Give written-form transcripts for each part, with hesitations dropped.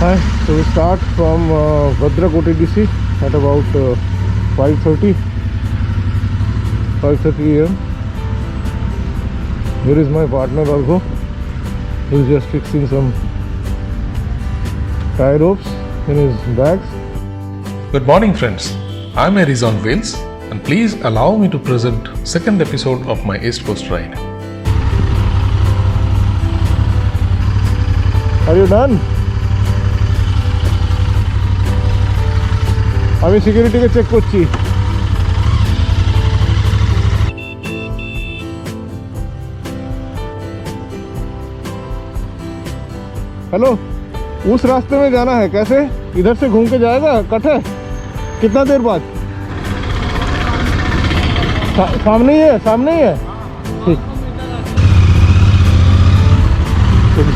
Hi, so we start from Bhadrak OTDC at about 5:30 a.m. Here is my partner Argo, who is just fixing some tie ropes in his bags. Good morning, friends. I'm Aries on Wheels, and please allow me to present second episode of my East Coast ride. Are you done? আমি সিকিউরিটিকে check করছি। Hello, उस रास्ते में जाना है, कैसे इधर से घूम के जाएगा? कट है कितना देर बाद? सामने ही है, सामने ही है। ठीक।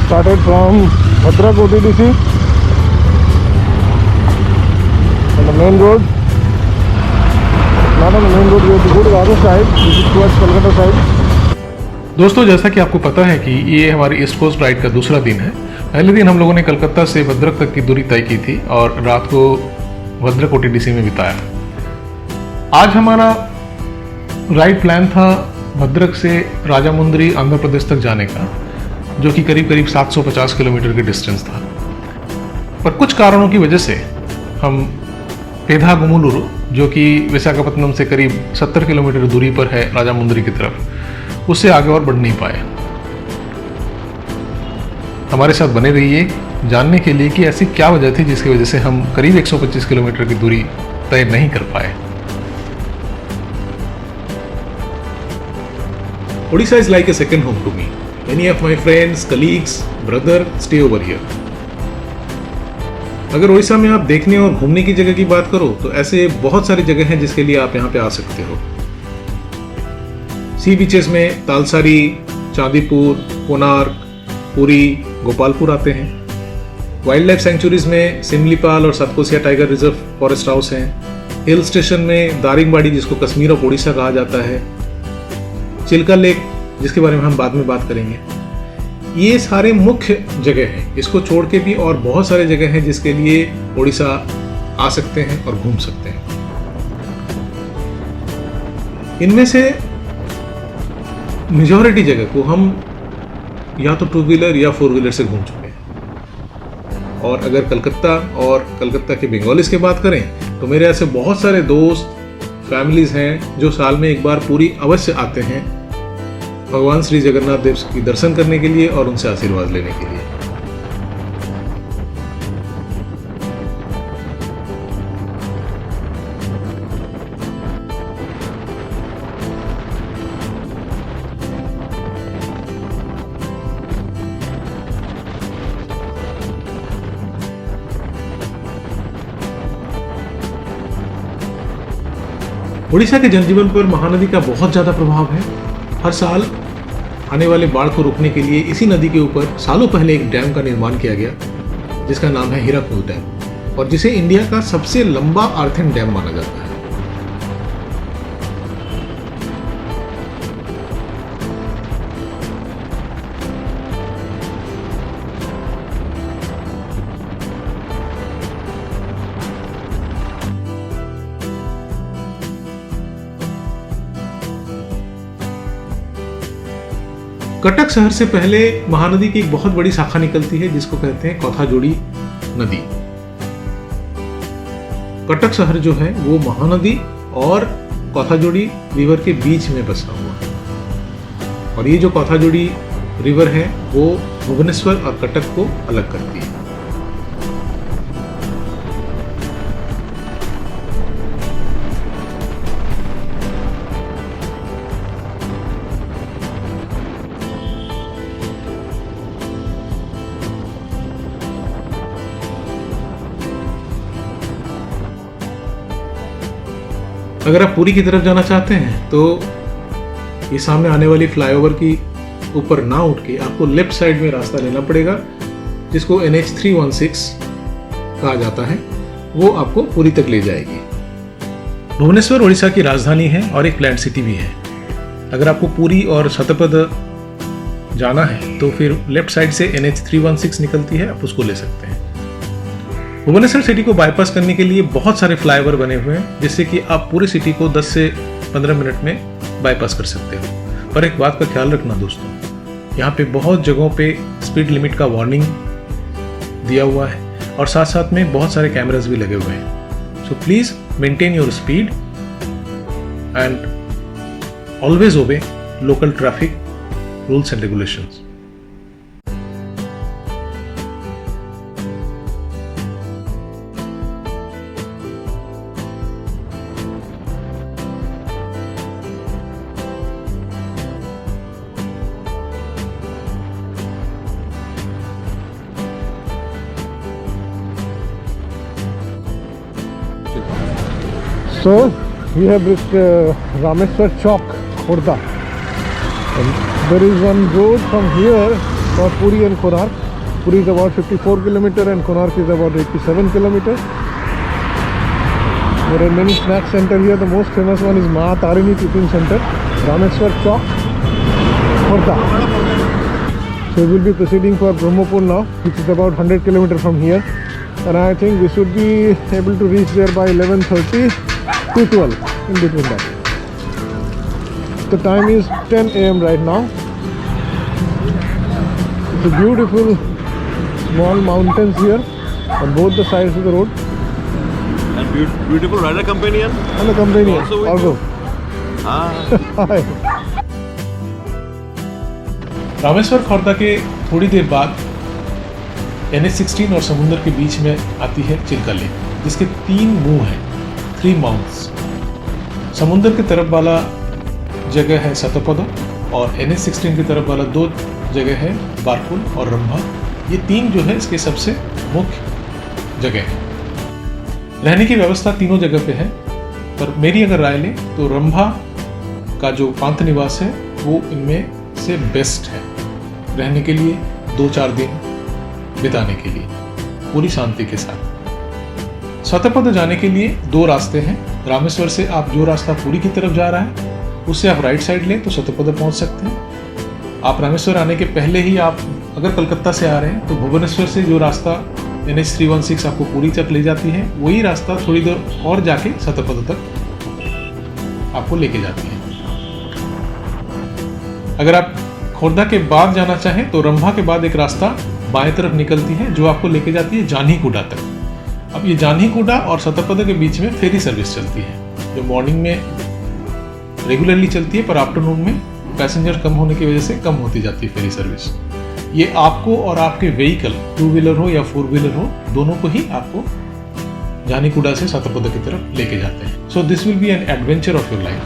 Started from Bhadrak OTDC on the main road. Not on the main road, we have to go to the other side. This is towards Kolkata side. दोस्तों, जैसा कि आपको पता है कि ये हमारी ईस्ट कोस्ट राइड का दूसरा दिन है। पहले दिन हम लोगों ने कलकत्ता से भद्रक तक की दूरी तय की थी और रात को भद्रक OTDC में बिताया। आज हमारा राइड प्लान था भद्रक से राजामुंद्री आंध्र प्रदेश तक जाने का, जो कि करीब करीब 750 किलोमीटर के डिस्टेंस था। पर कुछ कारणों की वजह से हम पेधागुमुलुरु, जो कि विशाखापत्तनम से करीब 70 किलोमीटर दूरी पर है राजामुंद्री की तरफ, उससे आगे और बढ़ नहीं पाए। हमारे साथ बने रहिए जानने के लिए कि ऐसी क्या वजह थी जिसकी वजह से हम करीब 125 किलोमीटर की दूरी तय नहीं कर पाए। Odisha is like a second home to me. Many of my friends, colleagues, brother stay over here. अगर उड़ीसा में आप देखने और घूमने की जगह की बात करो तो ऐसे बहुत सारी जगह हैं जिसके लिए आप यहाँ पे आ सकते हो। सी बीचेस में तालसारी, चांदीपुर, कोणार्क, पुरी, गोपालपुर आते हैं। वाइल्ड लाइफ सेंचुरीज में सिमलीपाल और Satkosia tiger reserve forest house हैं। हिल स्टेशन में दारिंगबाड़ी, जिसको कश्मीर ऑफ उड़ीसा कहा जाता है, चिल्का लेक, जिसके बारे में हम बाद में बात करेंगे। ये सारे मुख्य जगह हैं। इसको छोड़ के भी और बहुत सारे जगह हैं जिसके लिए उड़ीसा आ सकते हैं और घूम सकते हैं। इनमें से मेजॉरिटी जगह को हम या तो 2 व्हीलर या 4 व्हीलर से घूम चुके हैं। और अगर कलकत्ता के बंगालीज की बात करें तो मेरे ऐसे बहुत सारे दोस्त, फैमिलीज हैं जो साल में एक बार पूरी अवश्य आते हैं भगवान श्री जगन्नाथ देव की दर्शन करने के लिए और उनसे आशीर्वाद लेने के लिए। उड़ीसा के जनजीवन पर महानदी का बहुत ज्यादा प्रभाव है। हर साल आने वाले बाढ़ को रोकने के लिए इसी नदी के ऊपर सालों पहले एक डैम का निर्माण किया गया, जिसका नाम है हीराकुद डैम, और जिसे इंडिया का सबसे लंबा अर्थन डैम माना जाता है। कटक शहर से पहले महानदी की एक बहुत बड़ी शाखा निकलती है जिसको कहते हैं कौथाजोड़ी नदी। कटक शहर जो है वो महानदी और कौथाजोड़ी रिवर के बीच में बसा हुआ है। और ये जो कौथाजोड़ी रिवर है वो भुवनेश्वर और कटक को अलग करती है। अगर आप पुरी की तरफ जाना चाहते हैं तो ये सामने आने वाली फ्लाईओवर की ऊपर ना उठ के आपको लेफ्ट साइड में रास्ता लेना पड़ेगा, जिसको NH 316 कहा जाता है। वो आपको पुरी तक ले जाएगी। भुवनेश्वर उड़ीसा की राजधानी है और एक प्लांट सिटी भी है। अगर आपको पुरी और शतपथ जाना है तो फिर लेफ्ट साइड से NH 316 निकलती है, आप उसको ले सकते हैं। भुवनेश्वर सिटी को बाईपास करने के लिए बहुत सारे फ्लाईओवर बने हुए हैं, जिससे कि आप पूरी सिटी को 10 से 15 मिनट में बाईपास कर सकते हो। पर एक बात का ख्याल रखना दोस्तों, यहाँ पे बहुत जगहों पे स्पीड लिमिट का वार्निंग दिया हुआ है और साथ साथ में बहुत सारे कैमरास भी लगे हुए हैं। So please maintain your speed and always obey local traffic rules and regulations. So we have reached Rameswar Chowk, Khordha. And there is one road from here for Puri and Konark. Puri is about 54 km and Konark is about 87 km. There are many snack centers here. The most famous one is Maa Tarini Tiffin Center, Rameswar Chowk, Khordha. So we will be proceeding for Brahmapur now, which is about 100 km from here. And I think we should be able to reach there by 11:30 to 12, in between that. The time is 10 AM right now. It's a beautiful small mountains here on both the sides of the road. And beautiful rider companion. And the companion also. Hi. Rameshwar Khordha के थोड़ी देर बाद NH16 और समुंदर के बीच में आती है Chilka lake, जिसके 3 मुंह हैं, 3 माउंट्स। समुंदर की तरफ वाला जगह है सतपद और NH16 की तरफ वाला 2 जगह है बारकुल और रंभा। ये 3 जो है इसके सबसे मुख्य जगह है। रहने की व्यवस्था तीनों जगह पे है, पर मेरी अगर राय लें तो रंभा का जो पांत निवास है वो इनमें से बेस्ट है रहने के लिए, 2-4 दिन बिताने के लिए पूरी शांति के साथ। सतपद जाने के लिए 2 रास्ते हैं। रामेश्वर से आप जो रास्ता पुरी की तरफ जा रहा है उससे आप राइट साइड लें तो सतपद पहुंच सकते हैं। आप रामेश्वर आने के पहले ही आप अगर कलकत्ता से आ रहे हैं तो भुवनेश्वर से जो रास्ता NH316 आपको पुरी तक ले जाती है, वही रास्ता थोड़ी देर और जाके सतपद तक आपको लेके जाती है। अगर आप खोर्धा के बाद जाना चाहें तो रंभा के बाद एक रास्ता बाएं तरफ निकलती है जो आपको लेके जाती है जान्हीकुडा तक। अब ये जान्हीकुडा और सतपद के बीच में फेरी सर्विस चलती है, जो मॉर्निंग में रेगुलरली चलती है, पर आफ्टरनून में पैसेंजर कम होने की वजह से कम होती जाती है फेरी सर्विस। ये आपको और आपके व्हीकल 2 व्हीलर हो या 4 व्हीलर हो, दोनों को ही आपको जान्हीकुडा से सतपद की तरफ लेके जाते हैं। So this will be an adventure of your life.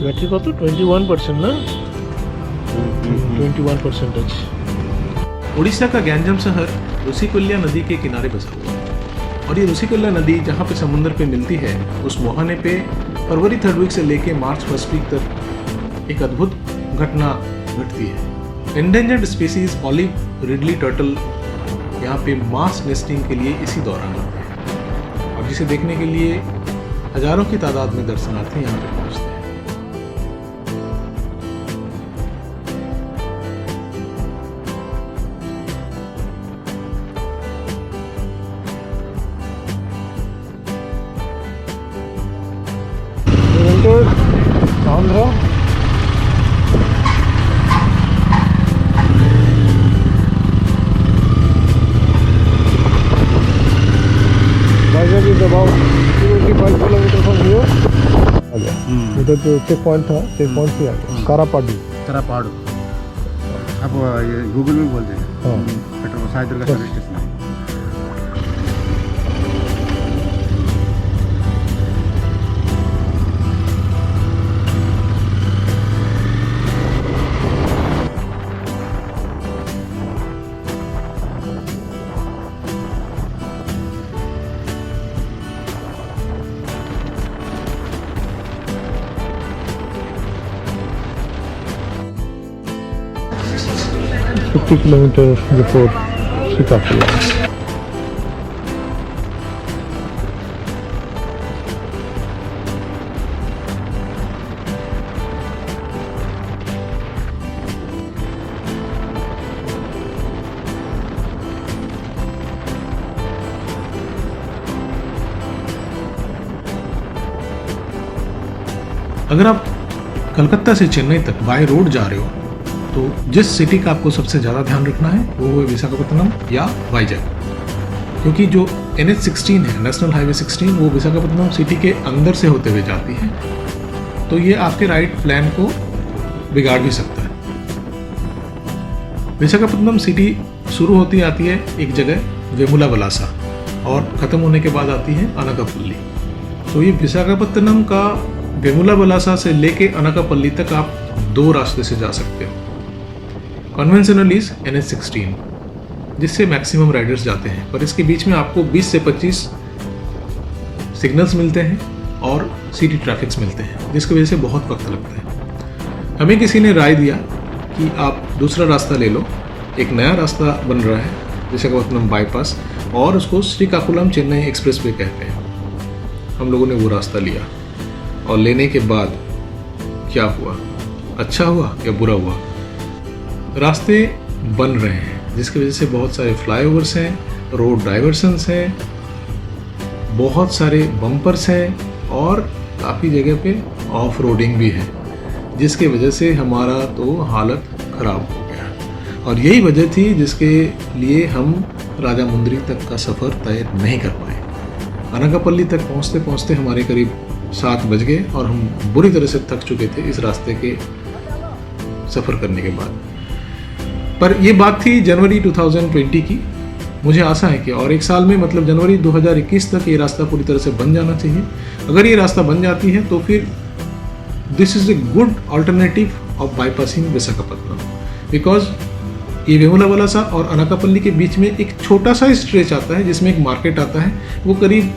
Battery कत 21% ना 21%। उड़ीसा का गैंजम शहर रुषिकुल्या नदी के किनारे बसा हुआ है और ये रुषिकुल्या नदी जहाँ पे समुद्र पे मिलती है, उस मुहाने पे फरवरी 3rd वीक से लेके मार्च 1st वीक तक एक अद्भुत घटना घटती है। Endangered species olive ridley turtle यहाँ पे मास नेस्टिंग के लिए इसी दौरान आते हैं और जिसे देखने के लिए हजारों की तादाद में दर्शनार्थी यहाँ पे पहुँचते हैं। Andhra is about 25 kilometre from here। आ गया इधर जो चेक पॉइंट था, चेक पॉइंट से आ गया कारापाडू। आप ये गूगल में बोल देंगे। हाँ पेट्रोल साइड का सर्विस स्टेशन है। Kilometre before Srikakulam. अगर आप कलकत्ता से चेन्नई तक बाय रोड जा रहे हो तो जिस सिटी का आपको सबसे ज़्यादा ध्यान रखना है वो है विशाखापत्तनम या वाइजैक, क्योंकि जो NH16 है, नेशनल हाईवे 16, वो विशाखापत्तनम सिटी के अंदर से होते हुए जाती है, तो ये आपके राइड प्लान को बिगाड़ भी सकता है। विशाखापत्तनम सिटी शुरू होती आती है एक जगह वेमुला वलासा और ख़त्म होने के बाद आती है अनाकापल्ली। तो ये विशाखापत्तनम का वेमुला वलासा से लेके अनाकापल्ली तक आप 2 रास्ते से जा सकते हो। कन्वेंशनल इज NH16, जिससे मैक्सिमम राइडर्स जाते हैं, पर इसके बीच में आपको 20 से 25 सिग्नल्स मिलते हैं और सिटी ट्रैफिक्स मिलते हैं, जिसकी वजह से बहुत वक्त लगता है। हमें किसी ने राय दिया कि आप दूसरा रास्ता ले लो, एक नया रास्ता बन रहा है विशाखापत्तनम बाईपास, और उसको श्रीकाकुलम चेन्नई एक्सप्रेस वे कहते हैं। हम लोगों ने वो रास्ता लिया और लेने के बाद क्या हुआ, अच्छा हुआ या बुरा हुआ? रास्ते बन रहे हैं, जिसकी वजह से बहुत सारे फ्लाईओवर्स हैं, रोड डाइवर्सन्स हैं, बहुत सारे बम्पर्स हैं और काफ़ी जगह पे ऑफ रोडिंग भी है, जिसके वजह से हमारा तो हालत ख़राब हो गया। और यही वजह थी जिसके लिए हम राजामुंद्री तक का सफ़र तय नहीं कर पाए। अनाकापल्ली तक पहुँचते पहुँचते हमारे करीब 7 बज गए और हम बुरी तरह से थक चुके थे इस रास्ते के सफ़र करने के बाद। पर ये बात थी जनवरी 2020 की। मुझे आशा है कि और 1 साल में, मतलब जनवरी 2021 तक ये रास्ता पूरी तरह से बन जाना चाहिए। अगर ये रास्ता बन जाती है तो फिर this is a good alternative of bypassing Visakhapatnam, because ये वेमुला वलासा और अनाकापल्ली के बीच में एक छोटा सा स्ट्रेच आता है जिसमें एक मार्केट आता है, वो करीब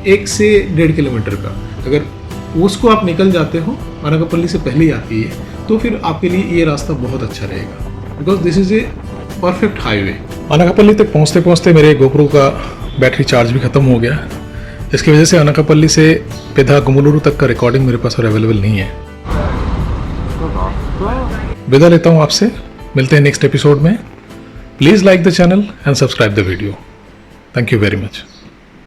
1 से 1.5 किलोमीटर का। अगर उसको आप निकल जाते हो, अनाकापल्ली से पहले ही आती है, तो फिर आपके लिए ये रास्ता बहुत अच्छा रहेगा, because this is a perfect highway. Anakapalli तक पहुँचते पहुँचते मेरे गोप्रो का बैटरी चार्ज भी ख़त्म हो गया, इसकी वजह से अनाकापल्ली से पेधागुमुलुरु तक का रिकॉर्डिंग मेरे पास और अवेलेबल नहीं है। विदा लेता हूँ आपसे, मिलते हैं नेक्स्ट एपिसोड में। Please like the channel and subscribe the video. Thank you very much.